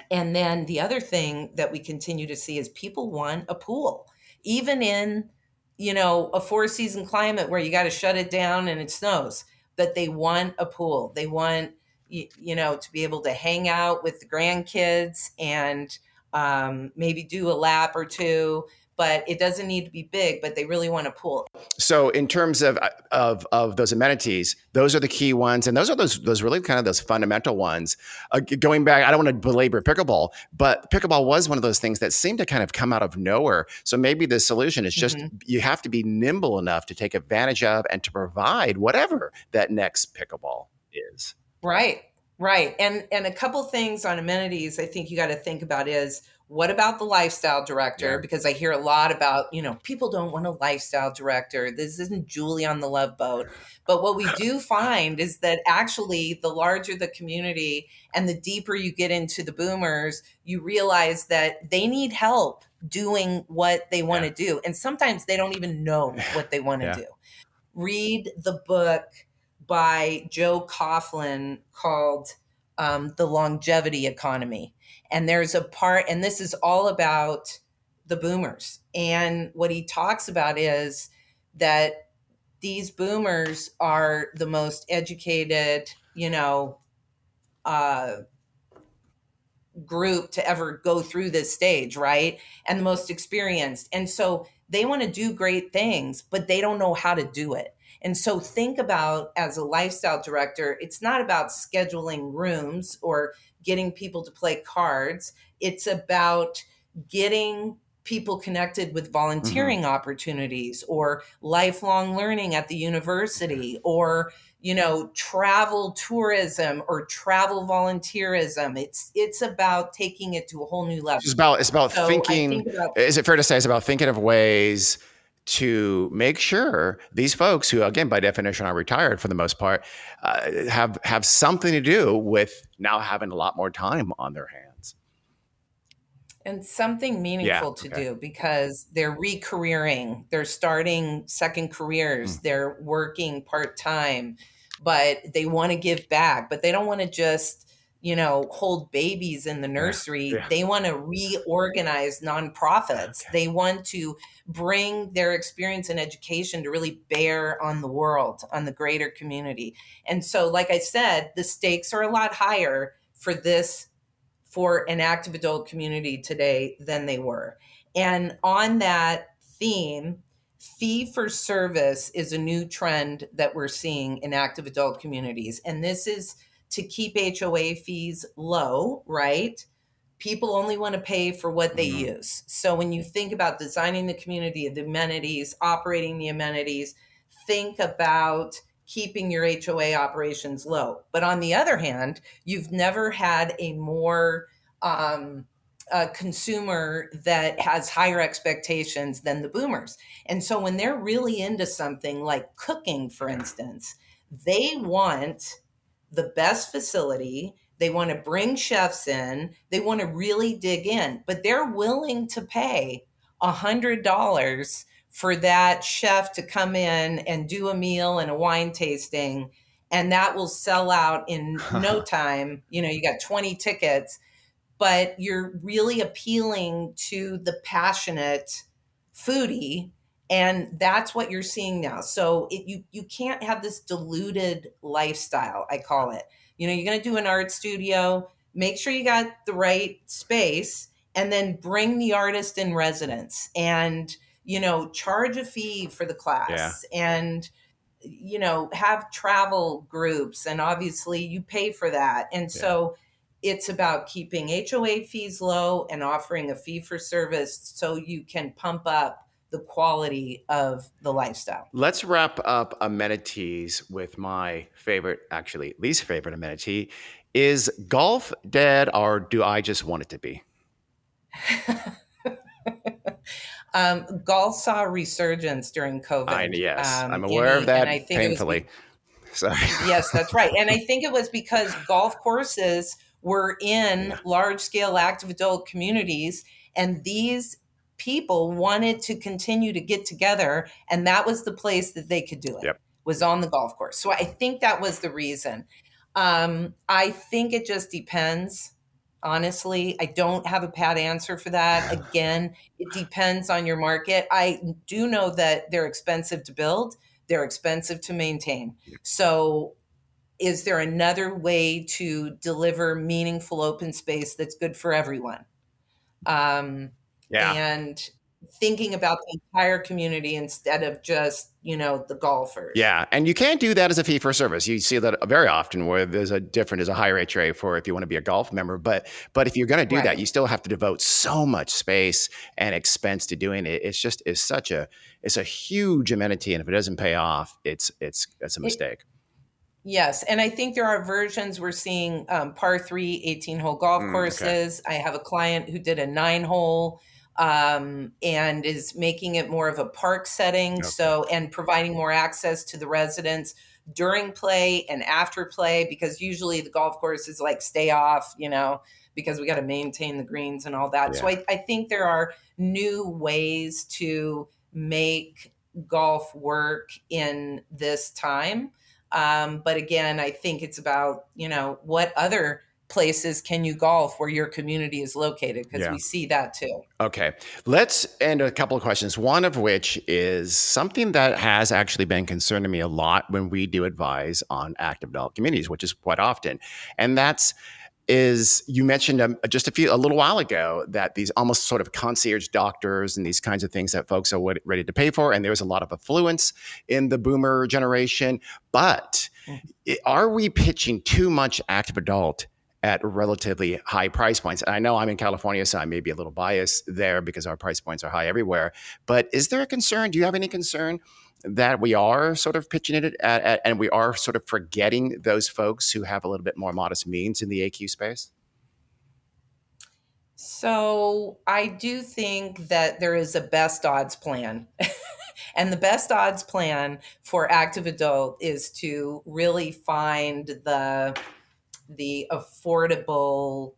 B: and then the other thing that we continue to see is people want a pool, even in, a four season climate where you got to shut it down and it snows, but they want a pool. They want, to be able to hang out with the grandkids and maybe do a lap or two. but it doesn't need to be big, but they really want a pool.
A: So in terms of those amenities, those are the key ones, and those really kind of those fundamental ones. Going back, I don't want to belabor pickleball, but pickleball was one of those things that seemed to kind of come out of nowhere. So maybe the solution is just you have to be nimble enough to take advantage of and to provide whatever that next pickleball is.
B: Right. Right. And a couple things on amenities I think you got to think about is, what about the lifestyle director?
A: Yeah.
B: Because I hear a lot about, people don't want a lifestyle director. This isn't Julie on the Love Boat. But what we do find is that actually the larger the community and the deeper you get into the boomers, you realize that they need help doing what they want to do. And sometimes they don't even know what they want to do. Read the book by Joe Coughlin called The Longevity Economy. And there's a part, and this is all about the boomers. And what he talks about is that these boomers are the most educated, group to ever go through this stage, right? And the most experienced. And so they want to do great things, but they don't know how to do it. And so think about, as a lifestyle director, it's not about scheduling rooms or getting people to play cards. It's about getting people connected with volunteering opportunities or lifelong learning at the university or travel tourism or travel volunteerism. It's about taking it to a whole new level.
A: It's about thinking. Is it fair to say it's about thinking of ways to make sure these folks who, again, by definition, are retired for the most part, have something to do with now having a lot more time on their hands.
B: And something meaningful to do, because they're re-careering, they're starting second careers, they're working part-time, but they want to give back, but they don't want to just, hold babies in the nursery. They want to reorganize nonprofits. They want to bring their experience and education to really bear on the world, on the greater community. And so, like I said, the stakes are a lot higher for an active adult community today than they were. And on that theme, fee for service is a new trend that we're seeing in active adult communities. And this is to keep HOA fees low, right? People only want to pay for what they use. So when you think about designing the community, the amenities, operating the amenities, think about keeping your HOA operations low. But on the other hand, you've never had a more a consumer that has higher expectations than the boomers. And so when they're really into something like cooking, for instance, they want the best facility. They want to bring chefs in. They want to really dig in, but they're willing to pay $100 for that chef to come in and do a meal and a wine tasting. And that will sell out in no time. You got 20 tickets, but you're really appealing to the passionate foodie. And that's what you're seeing now. So you can't have this diluted lifestyle, I call it. You're going to do an art studio, make sure you got the right space, and then bring the artist in residence and, charge a fee for the class and, have travel groups. And obviously you pay for that. And so it's about keeping HOA fees low and offering a fee for service so you can pump up the quality of the lifestyle.
A: Let's wrap up amenities with my favorite, actually least favorite amenity. Is golf dead, or do I just want it to be?
B: Golf saw a resurgence during COVID.
A: Yes, I'm aware of that, and I think painfully.
B: Yes, that's right. And I think it was because golf courses were in large-scale active adult communities, and these people wanted to continue to get together, and that was the place that they could do it, was on the golf course. So I think that was the reason. I think it just depends. Honestly, I don't have a pat answer for that. Again, it depends on your market. I do know that they're expensive to build. They're expensive to maintain. So is there another way to deliver meaningful open space that's good for everyone? And thinking about the entire community instead of just, the golfers.
A: Yeah, and you can't do that as a fee for service. You see that very often where there's a higher HRA for if you want to be a golf member, but if you're going to do that,
B: Right.
A: you still have to devote so much space and expense to doing it. It's a huge amenity, and if it doesn't pay off, it's a
B: It,
A: mistake.
B: yes. And I think there are versions we're seeing par three, 18-hole golf
A: Okay.
B: courses. I have a client who did a 9-hole and is making it more of a park setting.
A: Okay.
B: So, and providing more access to the residents during play and after play, because usually the golf course is like stay off, because we got to maintain the greens and all that. So
A: Yeah.
B: I think there are new ways to make golf work in this time. But again, I think it's about, what other places can you golf where your community is located? Because
A: Yeah.
B: we see that too.
A: Okay. Let's end a couple of questions. One of which is something that has actually been concerning me a lot when we do advise on active adult communities, which is quite often. And that's is you mentioned just a little while ago that these almost sort of concierge doctors and these kinds of things that folks are ready to pay for. And there's a lot of affluence in the boomer generation. But are we pitching too much active adult at relatively high price points? And I know I'm in California, so I may be a little biased there because our price points are high everywhere. But is there a concern? Do you have any concern that we are sort of pitching it and we are sort of forgetting those folks who have a little bit more modest means in the AQ space?
B: So I do think that there is a best odds plan. And the best odds plan for active adult is to really find the affordable,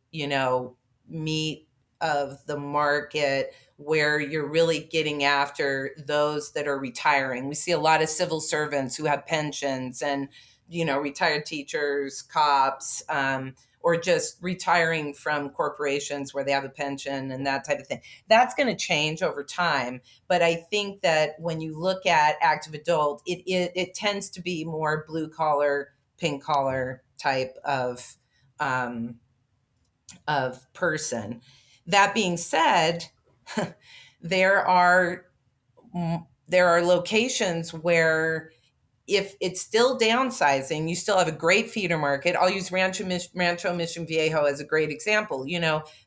B: meat of the market where you're really getting after those that are retiring. We see a lot of civil servants who have pensions and, retired teachers, cops, or just retiring from corporations where they have a pension and that type of thing. That's going to change over time. But I think that when you look at active adult, it tends to be more blue collar, pink collar type um, of person. That being said, there are there are locations where if it's still downsizing, you still have a great feeder market. I'll use Rancho Mission Viejo as a great example.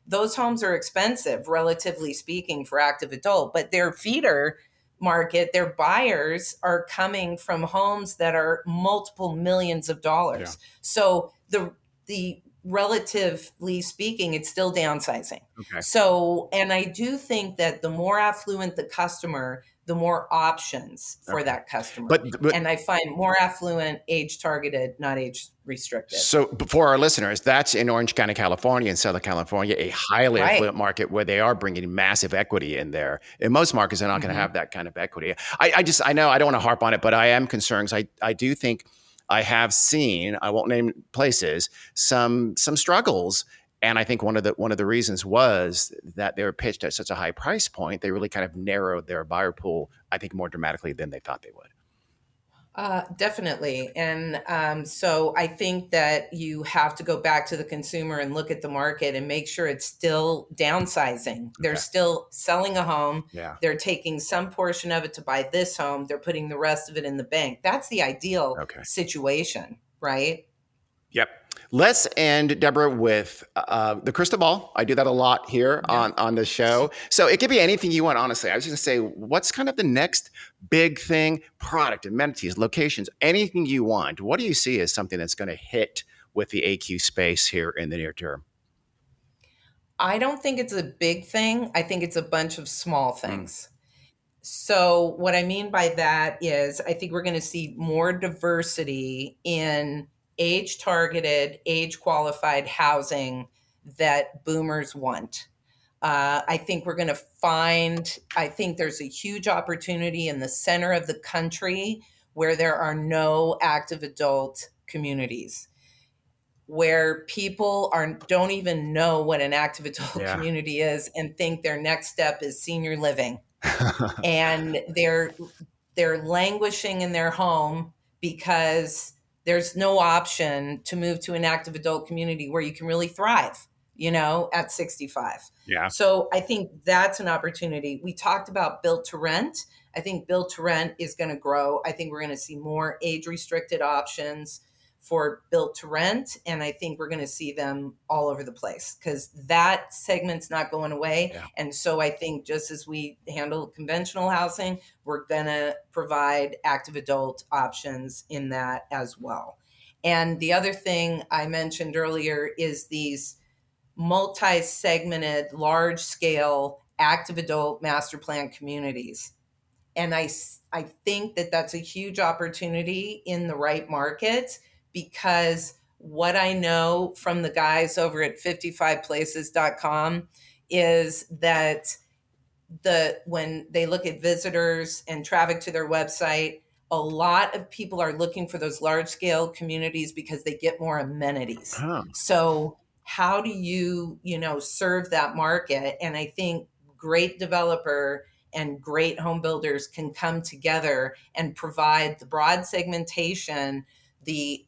B: Those homes are expensive, relatively speaking, for active adult, but their feeder market, their buyers are coming from homes that are multiple millions of dollars.
A: Yeah.
B: So the relatively speaking, it's still downsizing.
A: Okay.
B: So, and I do think that the more affluent the customer, the more options for that customer.
A: But
B: And I find more affluent, age targeted, not age restricted.
A: so for our listeners, that's in Orange County, California, and Southern California, a highly
B: Right.
A: affluent market where they are bringing massive equity in there. In most markets, they're not going to have that kind of equity. I know I don't want to harp on it, but I am concerned. I do think I have seen, I won't name places, some struggles. And I think one of the reasons was that they were pitched at such a high price point, they really kind of narrowed their buyer pool, I think, more dramatically than they thought they would.
B: Definitely. And so I think that you have to go back to the consumer and look at the market and make sure it's still downsizing. They're
A: Okay.
B: still selling a home.
A: Yeah.
B: They're taking some portion of it to buy this home. They're putting the rest of it in the bank. That's the ideal
A: Okay.
B: situation, right?
A: Yep. Let's end, Deborah, with the crystal ball. I do that a lot here on the show. So it could be anything you want, honestly. I was just going to say, what's kind of the next big thing? Product, amenities, locations, anything you want. What do you see as something that's going to hit with the AQ space here in the near term?
B: I don't think it's a big thing. I think it's a bunch of small things. So, what I mean by that is, I think we're going to see more diversity in age targeted, age qualified housing that boomers want. I think we're going to I think there's a huge opportunity in the center of the country where there are no active adult communities, where people don't even know what an active adult community is and think their next step is senior living. And they're languishing in their home because there's no option to move to an active adult community where you can really thrive. at 65.
A: Yeah.
B: So I think that's an opportunity. We talked about built to rent. I think built to rent is going to grow. I think we're going to see more age restricted options for built to rent. And I think we're going to see them all over the place because that segment's not going away.
A: Yeah.
B: And so I think just as we handle conventional housing, we're going to provide active adult options in that as well. And the other thing I mentioned earlier is these multi-segmented, large-scale active adult master plan communities. And I think that that's a huge opportunity in the right market because what I know from the guys over at 55places.com is that when they look at visitors and traffic to their website, a lot of people are looking for those large scale communities because they get more amenities.
A: Huh.
B: So how do you serve that market? And I think great developer and great home builders can come together and provide the broad segmentation, the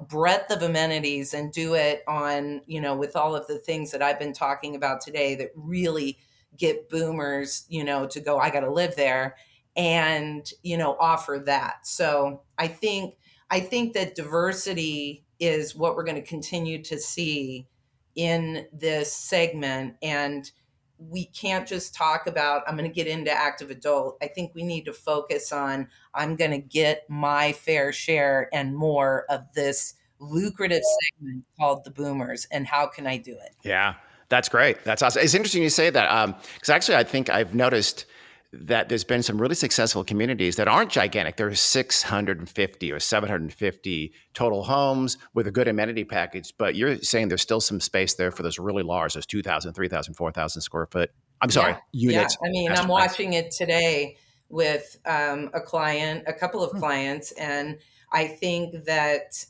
B: breadth of amenities, and do it on with all of the things that I've been talking about today that really get boomers to go, I got to live there, and offer that. So I think that diversity is what we're going to continue to see in this segment. And we can't just talk about, I'm going to get into active adult. I think we need to focus on, I'm going to get my fair share and more of this lucrative segment called the boomers. And how can I do it?
A: Yeah, that's great. That's awesome. It's interesting you say that because actually I think I've noticed that there's been some really successful communities that aren't gigantic. There's 650 or 750 total homes with a good amenity package, but you're saying there's still some space there for those really large, those 2,000, 3,000, 4,000 square foot. I'm sorry, units.
B: Yeah. I mean, I'm watching it today with a couple of clients, and I think that,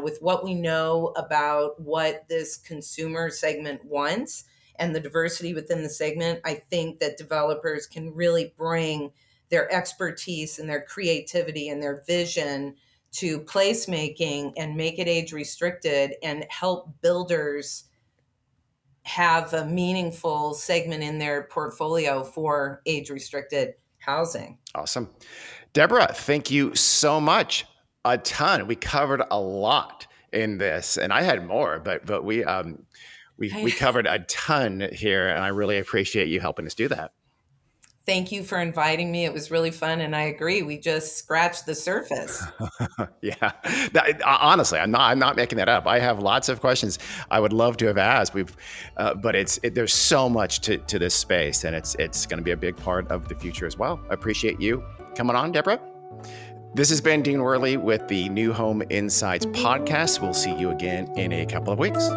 B: with what we know about what this consumer segment wants and the diversity within the segment, I think that developers can really bring their expertise and their creativity and their vision to placemaking and make it age restricted and help builders have a meaningful segment in their portfolio for age restricted housing.
A: Awesome. Deborah, thank you so much. A ton. We covered a lot in this, and I had more, but we covered a ton here, and I really appreciate you helping us do that.
B: Thank you for inviting me. It was really fun, and I agree. We just scratched the surface.
A: Yeah, honestly, I'm not making that up. I have lots of questions I would love to have asked. But there's so much to this space, and it's going to be a big part of the future as well. I appreciate you coming on, Deborah. This has been Dean Worley with the New Home Insights podcast. We'll see you again in a couple of weeks.